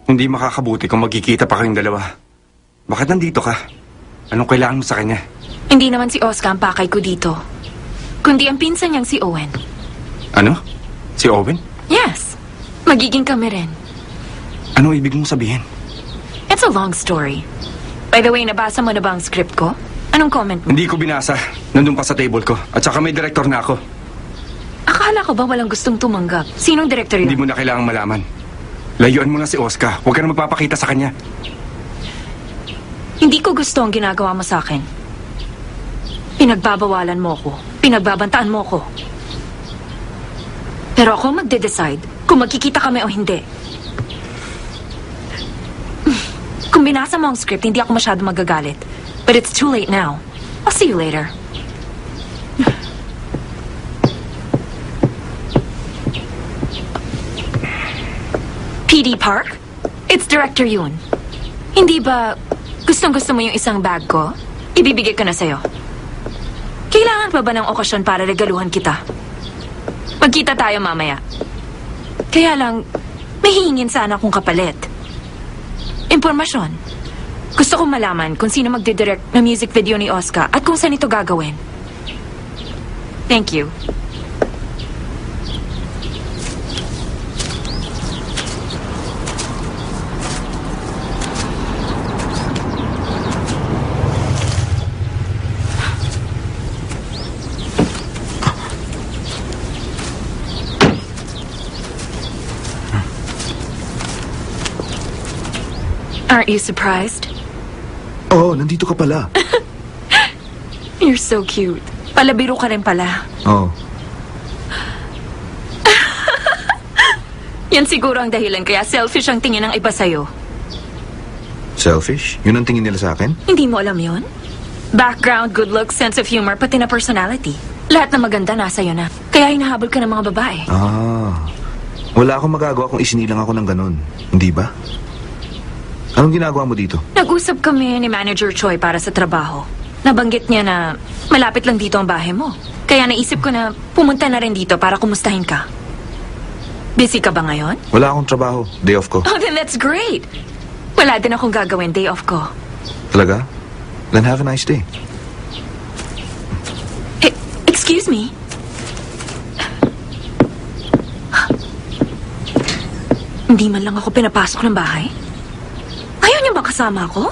Hindi makakabuti kung magkikita pa kayong dalawa. Bakit nandito ka? Anong kailangan mo sa kanya? Hindi naman si Oscar ang pakay ko dito. Kundi ang pinsan niyang si Owen. Ano? Si Owen? Yes. Magiging kami rin. Ano ibig mong sabihin? It's a long story. By the way, nabasa mo na ba ang script ko? Anong comment mo? Hindi ko binasa. Nandun pa sa table ko. At saka may director na ako. Akala ko ba walang gustong tumanggap? Sinong director yun? Hindi mo na kailangang malaman. Layuan mo na si Oscar. Huwag ka na magpapakita sa kanya. Hindi ko gusto ang ginagawa mo sa akin. Pinagbabawalan mo ko. Pinagbabantaan mo ko. Pero ako magde-decide kung magkikita kami o hindi. Kung binasa mo ang script, hindi ako masyado magagalit. But it's too late now. I'll see you later. PD Park? It's Director Yoon. Hindi ba gustong-gusto mo yung isang bag ko? Ibibigay ko na sa'yo. Kailangan pa ba ng okasyon para regaluhan kita? Magkita tayo mamaya. Kaya lang, may hihingin sana akong kapalit. Impormasyon. Gusto kong malaman kung sino magdidirect ng music video ni Oscar at kung saan ito gagawin. Thank you. Aren't you surprised? Oo, nandito ka pala. You're so cute. Palabiro ka rin pala. Oo. Yan siguro ang dahilan kaya selfish ang tingin ng iba sa'yo. Selfish? Yun ang tingin nila sa akin? Hindi mo alam yon? Background, good looks, sense of humor, pati na personality. Lahat na maganda nasa iyo na. Kaya hinahabol ka ng mga babae. Wala akong magagawa kung isinilang ako ng ganun. Hindi ba? Anong ginagawa mo dito? Nag-usap kami ni Manager Choi para sa trabaho. Nabanggit niya na malapit lang dito ang bahay mo. Kaya naisip ko na pumunta na rin dito para kumustahin ka. Busy ka ba ngayon? Wala akong trabaho. Day off ko. Oh, then that's great. Wala din akong gagawin. Day off ko. Talaga? Then have a nice day. Excuse me? Hindi man lang ako pinapasok ng bahay? Ayaw niyo ba kasama ako?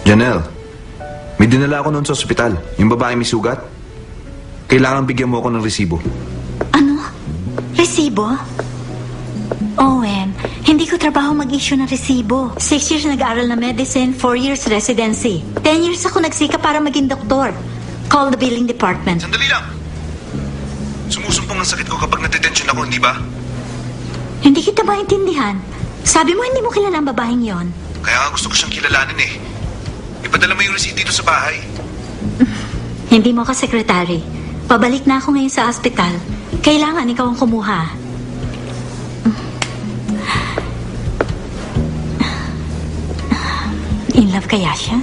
Janelle, may dinala ako noon sa ospital. Yung babae may sugat. Kailangan bigyan mo ako ng resibo. Ano? Resibo? Owen, hindi ko trabaho mag-issue ng resibo. 6 years nag-aaral na medicine, 4 years residency. 10 years ako nagsika para maging doktor. Call the billing department. Sandali lang. Sumusumpong ang sakit ko kapag natitensyon ako, hindi ba? Hindi kita maintindihan. Sabi mo hindi mo kilala ang babaeng yon. Kaya nga gusto ko siyang kilalanin eh. Ipadala mo yung receipt dito sa bahay. Hindi mo ka sekretary. Pabalik na ako ngayon sa ospital. Kailangan ikaw ang kumuha. In love kaya siya?